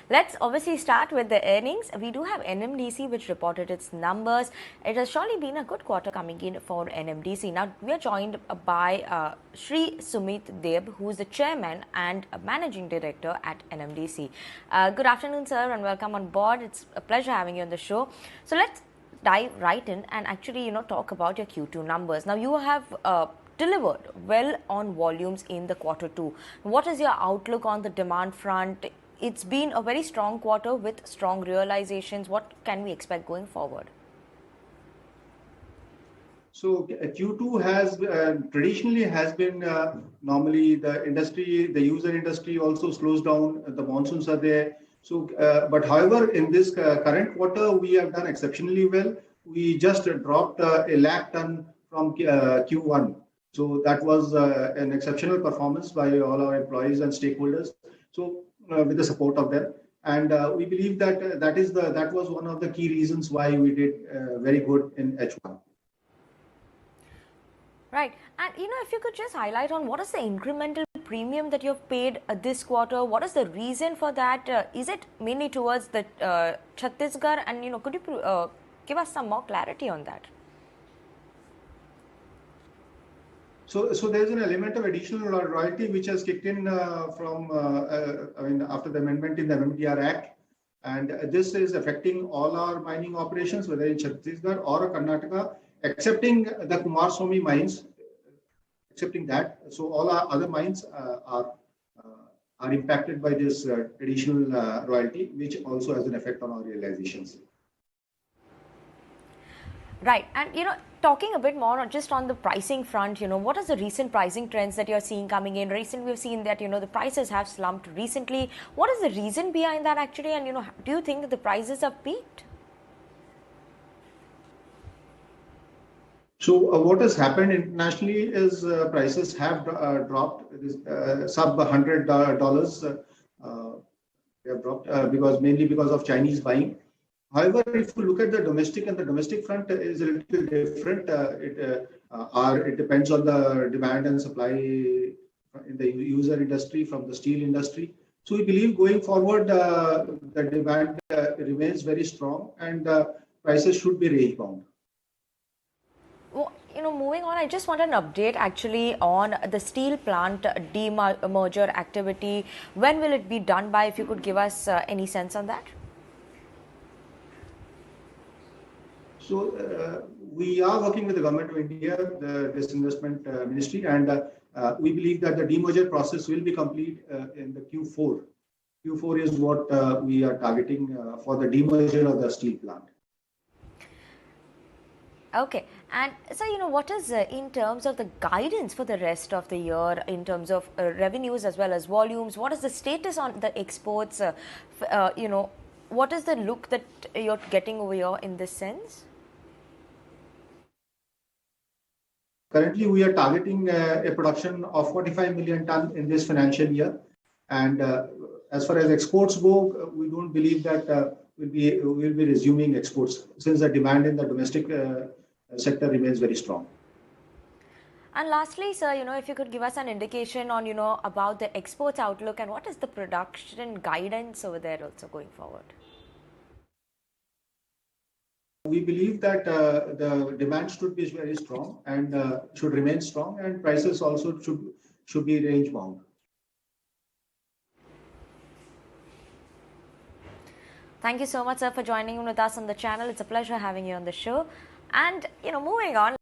Let's obviously start with the earnings. We do have NMDC which reported its numbers. It has surely been a good quarter coming in for NMDC. Now, we are joined by Shri Sumit Deb, who is the Chairman and Managing Director at NMDC. Good afternoon, sir, and welcome on board. It's a pleasure having you on the show. So, let's dive right in and actually, talk about your Q2 numbers. Now, you have delivered well on volumes in the quarter two. What is your outlook on the demand front? It's been a very strong quarter with strong realizations. What can we expect going forward? So Q2 has traditionally has been normally the industry, the user industry also slows down. The monsoons are there. So, but however, in this current quarter, we have done exceptionally well. We just dropped a lakh ton from Q1. So that was an exceptional performance by all our employees and stakeholders. So with the support of them, and we believe that that was one of the key reasons why we did very good in H1. Right, and if you could just highlight on what is the incremental premium that you've paid this quarter, what is the reason for that? Is it mainly towards the Chhattisgarh, and could you give us some more clarity on that? So there's an element of additional royalty which has kicked in from after the amendment in the MMDR Act, and this is affecting all our mining operations, whether in Chhattisgarh or Karnataka, excepting the Kumaraswamy mines. Excepting that, so all our other mines are impacted by this additional royalty, which also has an effect on our realizations. Right, and talking a bit more just on the pricing front, what is the recent pricing trends that you're seeing coming in? Recently, we've seen that the prices have slumped recently. What is the reason behind that actually? And do you think that the prices have peaked? So what has happened internationally is prices have dropped. Sub $100 they have dropped mainly because of Chinese buying. However, if you look at the domestic, and the domestic front is a little different. It depends on the demand and supply in the user industry from the steel industry. So we believe going forward, the demand remains very strong, and prices should be range bound. Well, moving on, I just want an update actually on the steel plant demerger activity. When will it be done by? If you could give us any sense on that. So we are working with the Government of India, the Disinvestment Ministry, and we believe that the demerger process will be complete in the Q4. Q4 is what we are targeting for the demerger of the steel plant. Okay, and so what is in terms of the guidance for the rest of the year in terms of revenues as well as volumes? What is the status on the exports? What is the look that you're getting over here in this sense? Currently, we are targeting a production of 45 million ton in this financial year, and as far as exports go, we don't believe that we'll be resuming exports since the demand in the domestic sector remains very strong. And lastly, sir, if you could give us an indication on about the exports outlook and what is the production guidance over there also going forward. We believe that the demand should be very strong and should remain strong, and prices also should be range bound. Thank you so much, sir, for joining with us on the channel. It's a pleasure having you on the show. And moving on.